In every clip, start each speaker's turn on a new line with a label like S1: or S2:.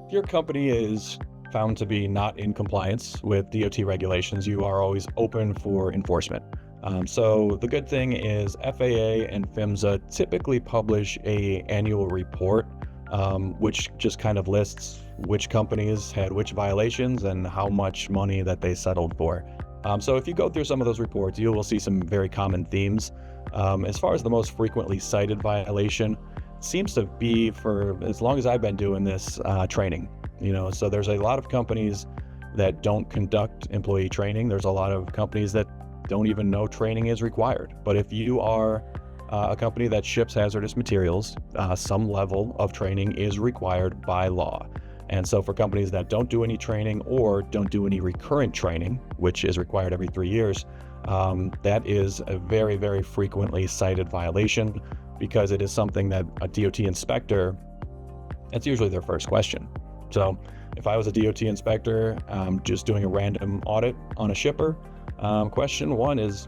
S1: If your company is found to be not in compliance with DOT regulations, you are always open for enforcement. So the good thing is FAA and PHMSA typically publish a annual report, which just kind of lists which companies had which violations and how much money that they settled for. So if you go through some of those reports, you will see some very common themes. As far as the most frequently cited violation, seems to be, for as long as I've been doing this, training. So there's a lot of companies that don't conduct employee training. There's a lot of companies that don't even know training is required. But if you are a company that ships hazardous materials, some level of training is required by law. And so for companies that don't do any training or don't do any recurrent training, which is required every 3 years, that is a very, very frequently cited violation, because it is something that a DOT inspector, that's usually their first question. So if I was a DOT inspector just doing a random audit on a shipper, question one is,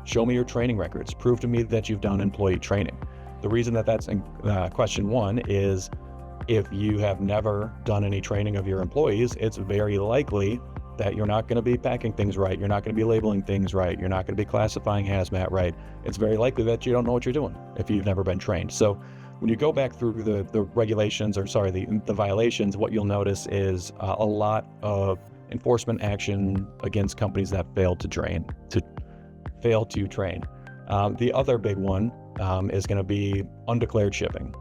S1: show me your training records. Prove to me that you've done employee training. The reason that that's question one is, if you have never done any training of your employees, it's very likely that you're not going to be packing things right. You're not going to be labeling things right. You're not going to be classifying HazMat right. It's very likely that you don't know what you're doing if you've never been trained. So when you go back through the regulations, the violations, what you'll notice is a lot of enforcement action against companies that fail to train. The other big one is going to be undeclared shipping.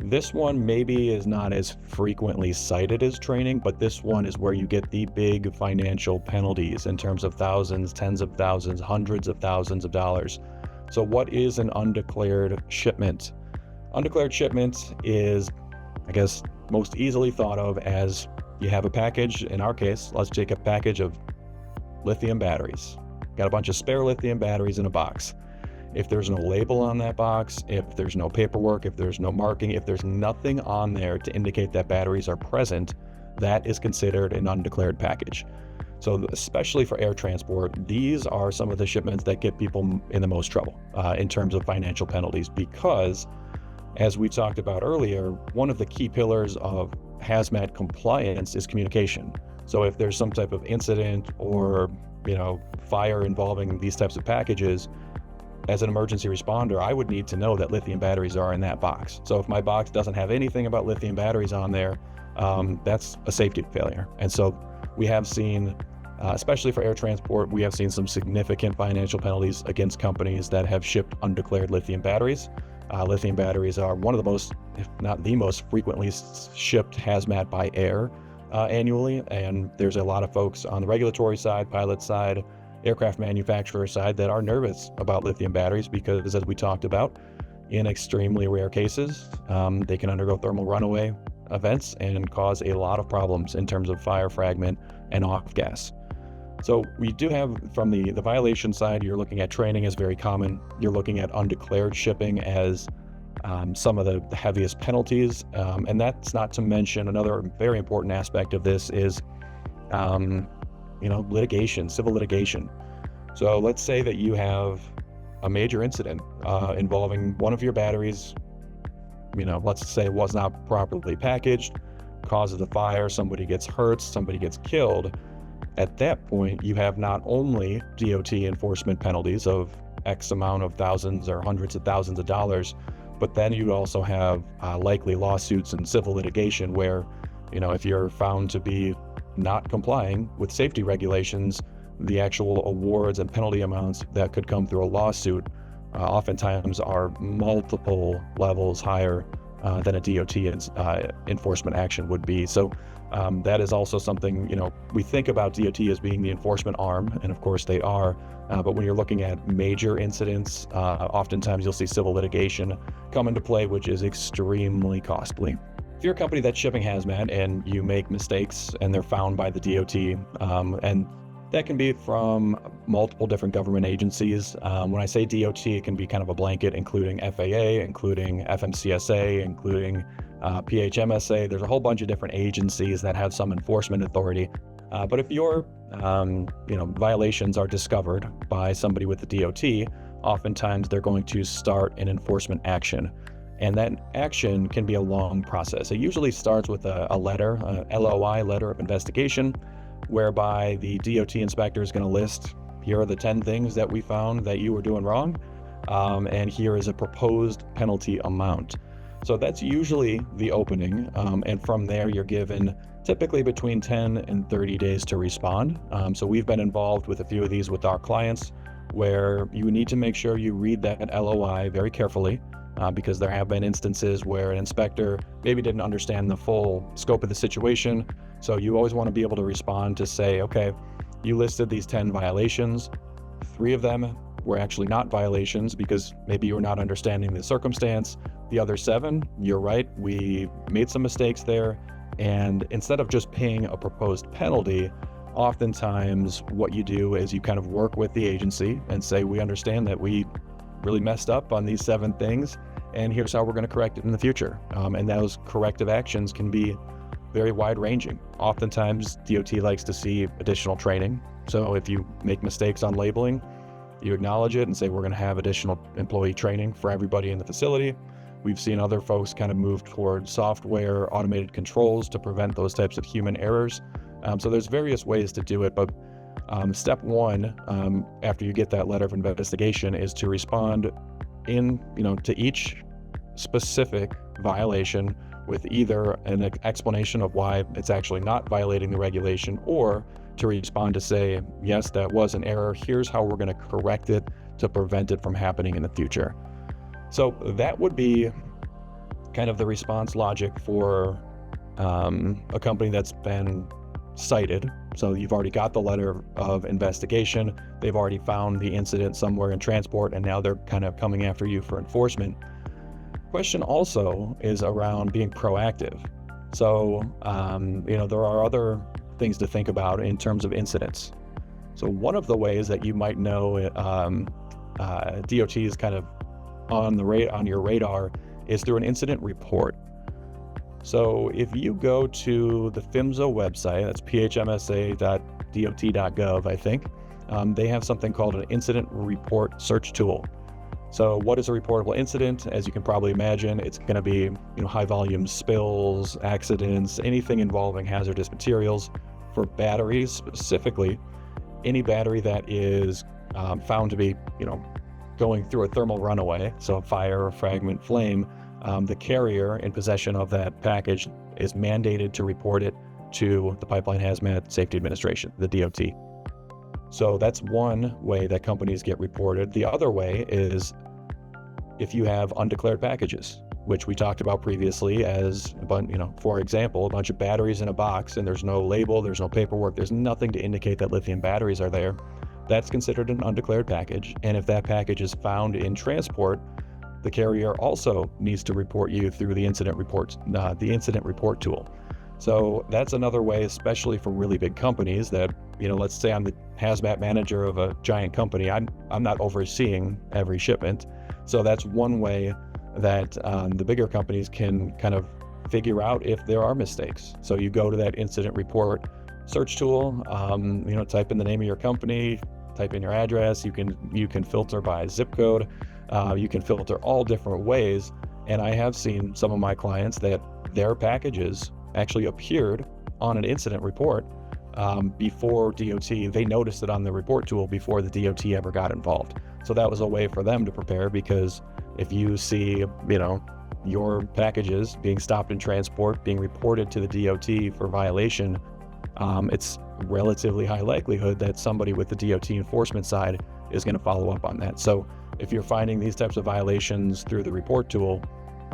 S1: This one maybe is not as frequently cited as training, but this one is where you get the big financial penalties in terms of thousands, tens of thousands, hundreds of thousands of dollars. So what is an undeclared shipment? Undeclared shipment is, I guess, most easily thought of as you have a package. In our case, let's take a package of lithium batteries. Got a bunch of spare lithium batteries in a box. If there's no label on that box, if there's no paperwork, if there's no marking, if there's nothing on there to indicate that batteries are present, that is considered an undeclared package. So especially for air transport, these are some of the shipments that get people in the most trouble in terms of financial penalties, because, as we talked about earlier, one of the key pillars of HazMat compliance is communication. So if there's some type of incident or fire involving these types of packages, as an emergency responder, I would need to know that lithium batteries are in that box. So if my box doesn't have anything about lithium batteries on there, that's a safety failure. And so we have seen, especially for air transport, we have seen some significant financial penalties against companies that have shipped undeclared lithium batteries. Lithium batteries are one of the most, if not the most frequently shipped HazMat by air annually. And there's a lot of folks on the regulatory side, pilot side, aircraft manufacturer side that are nervous about lithium batteries because, as we talked about, in extremely rare cases, they can undergo thermal runaway events and cause a lot of problems in terms of fire, fragment, and off gas. So we do have, from the violation side, you're looking at training as very common. You're looking at undeclared shipping as some of the heaviest penalties. And that's not to mention another very important aspect of this is litigation, civil litigation. So let's say that you have a major incident involving one of your batteries, let's say it was not properly packaged, causes a fire, somebody gets hurt, somebody gets killed. At that point, you have not only DOT enforcement penalties of X amount of thousands or hundreds of thousands of dollars, but then you also have likely lawsuits and civil litigation where, if you're found to be not complying with safety regulations, the actual awards and penalty amounts that could come through a lawsuit oftentimes are multiple levels higher than a DOT enforcement action would be. So that is also something, we think about DOT as being the enforcement arm, and of course they are, but when you're looking at major incidents, oftentimes you'll see civil litigation come into play, which is extremely costly. If you're a company that's shipping HazMat and you make mistakes and they're found by the DOT, and that can be from multiple different government agencies. When I say DOT, it can be kind of a blanket, including FAA, including FMCSA, including PHMSA. There's a whole bunch of different agencies that have some enforcement authority. But if your violations are discovered by somebody with the DOT, oftentimes they're going to start an enforcement action. And that action can be a long process. It usually starts with a letter, a LOI, letter of investigation, whereby the DOT inspector is going to list, here are the 10 things that we found that you were doing wrong, and here is a proposed penalty amount. So that's usually the opening, and from there you're given typically between 10 and 30 days to respond. So we've been involved with a few of these with our clients, where you need to make sure you read that LOI very carefully, because there have been instances where an inspector maybe didn't understand the full scope of the situation. So you always want to be able to respond to say, okay, you listed these 10 violations. 3 of them were actually not violations because maybe you were not understanding the circumstance. The other 7, you're right, we made some mistakes there. And instead of just paying a proposed penalty, oftentimes what you do is you kind of work with the agency and say, we understand that we really messed up on these 7 things, and here's how we're going to correct it in the future. And those corrective actions can be very wide-ranging. Oftentimes, DOT likes to see additional training. So if you make mistakes on labeling, you acknowledge it and say, we're going to have additional employee training for everybody in the facility. We've seen other folks kind of move toward software, automated controls to prevent those types of human errors. So there's various ways to do it, but step 1, after you get that letter of investigation, is to respond to each specific violation with either an explanation of why it's actually not violating the regulation, or to respond to say, yes, that was an error. Here's how we're going to correct it to prevent it from happening in the future. So that would be kind of the response logic for a company that's been cited. So you've already got the letter of investigation. They've already found the incident somewhere in transport, and now they're kind of coming after you for enforcement. Question also is around being proactive. So, there are other things to think about in terms of incidents. So one of the ways that you might know DOT is kind of on your radar is through an incident report. So if you go to the PHMSA website, that's phmsa.dot.gov, I think, they have something called an incident report search tool. So what is a reportable incident? As you can probably imagine, it's going to be high volume spills, accidents, anything involving hazardous materials. For batteries specifically, any battery that is found to be going through a thermal runaway, so a fire, a fragment, flame, the carrier in possession of that package is mandated to report it to the Pipeline Hazmat Safety Administration, the DOT. So that's one way that companies get reported. The other way is if you have undeclared packages, which we talked about previously as, for example, a bunch of batteries in a box and there's no label, there's no paperwork, there's nothing to indicate that lithium batteries are there. That's considered an undeclared package. And if that package is found in transport, the carrier also needs to report you through the incident report tool. So that's another way, especially for really big companies that, let's say I'm the hazmat manager of a giant company. I'm not overseeing every shipment. So that's one way that the bigger companies can kind of figure out if there are mistakes. So you go to that incident report search tool, type in the name of your company, type in your address. You can filter by zip code. You can filter all different ways. And I have seen some of my clients that their packages actually appeared on an incident report before DOT. They noticed it on the report tool before the DOT ever got involved. So that was a way for them to prepare, because if you see, your packages being stopped in transport, being reported to the DOT for violation, it's relatively high likelihood that somebody with the DOT enforcement side is going to follow up on that. So if you're finding these types of violations through the report tool,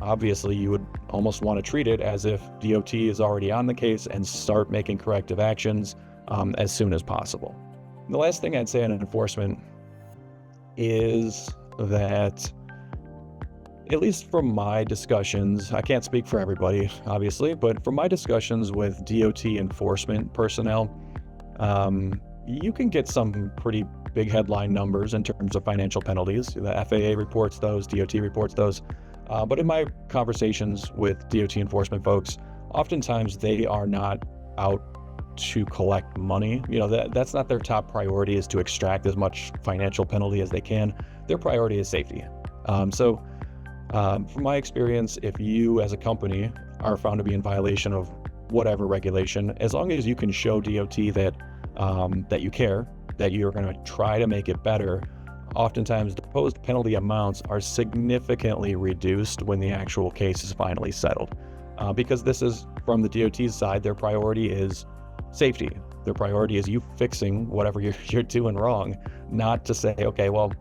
S1: obviously you would almost want to treat it as if DOT is already on the case and start making corrective actions as soon as possible. The last thing I'd say on enforcement is that, at least from my discussions, I can't speak for everybody, obviously, but from my discussions with DOT enforcement personnel, you can get some pretty big headline numbers in terms of financial penalties. The FAA reports those, DOT reports those. But in my conversations with DOT enforcement folks, oftentimes they are not out to collect money. That's not their top priority, is to extract as much financial penalty as they can. Their priority is safety. So From my experience, if you as a company are found to be in violation of whatever regulation, as long as you can show DOT that you care, that you're going to try to make it better, oftentimes the proposed penalty amounts are significantly reduced when the actual case is finally settled. Because this is, from the DOT's side, their priority is safety. Their priority is you fixing whatever you're doing wrong, not to say, okay, well,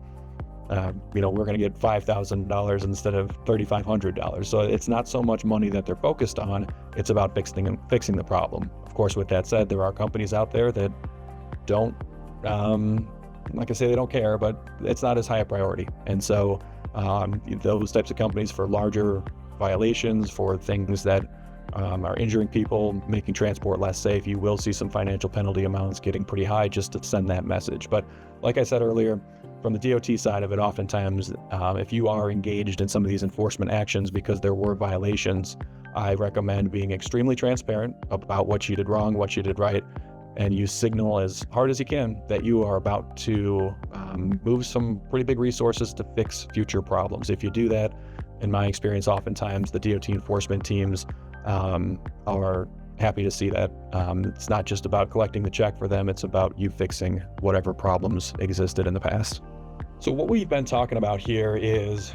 S1: we're going to get $5,000 instead of $3,500. So it's not so much money that they're focused on, it's about fixing the problem. Of course, with that said, there are companies out there that don't, like I say, they don't care, but it's not as high a priority. And so those types of companies, for larger violations, for things that are injuring people, making transport less safe, you will see some financial penalty amounts getting pretty high just to send that message. But like I said earlier, from the DOT side of it, oftentimes, if you are engaged in some of these enforcement actions because there were violations, I recommend being extremely transparent about what you did wrong, what you did right, and you signal as hard as you can that you are about to move some pretty big resources to fix future problems. If you do that, in my experience, oftentimes the DOT enforcement teams are happy to see that. It's not just about collecting the check for them, it's about you fixing whatever problems existed in the past. So what we've been talking about here is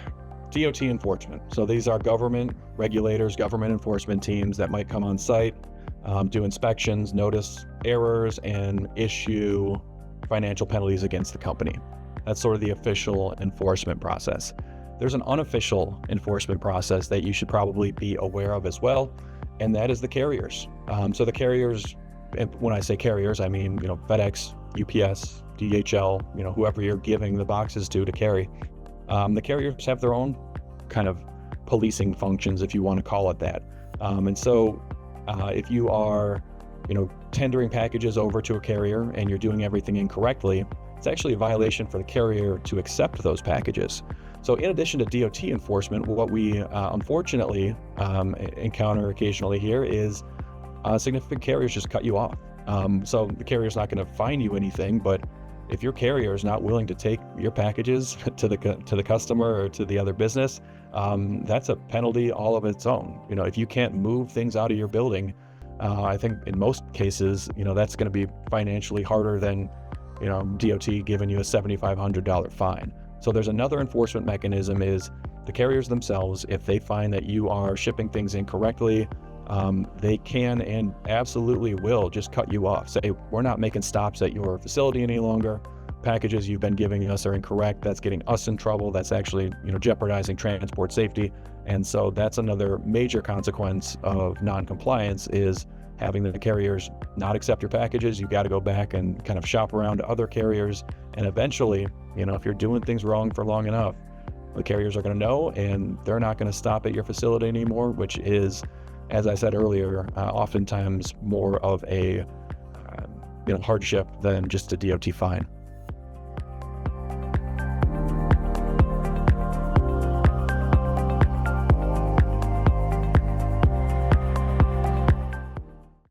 S1: DOT enforcement. So these are government regulators, government enforcement teams that might come on site, do inspections, notice errors, and issue financial penalties against the company. That's sort of the official enforcement process. There's an unofficial enforcement process that you should probably be aware of as well, and that is the carriers. So the carriers, and when I say carriers, I mean, FedEx, UPS, DHL, whoever you're giving the boxes to carry. The carriers have their own kind of policing functions, if you want to call it that. And so if you are, tendering packages over to a carrier and you're doing everything incorrectly, it's actually a violation for the carrier to accept those packages. So in addition to DOT enforcement, what we unfortunately encounter occasionally here is significant carriers just cut you off. So the carrier's not going to fine you anything, but if your carrier is not willing to take your packages to the customer or to the other business, that's a penalty all of its own. If you can't move things out of your building, I think in most cases, that's going to be financially harder than, DOT giving you a $7,500 fine. So there's another enforcement mechanism is the carriers themselves. If they find that you are shipping things incorrectly, they can and absolutely will just cut you off. Say, we're not making stops at your facility any longer. Packages you've been giving us are incorrect. That's getting us in trouble. That's actually, jeopardizing transport safety. And so that's another major consequence of non-compliance is having the carriers not accept your packages. You got to go back and kind of shop around to other carriers. And eventually, if you're doing things wrong for long enough, the carriers are going to know, and they're not going to stop at your facility anymore, which is, as I said earlier, oftentimes more of a hardship than just a DOT fine.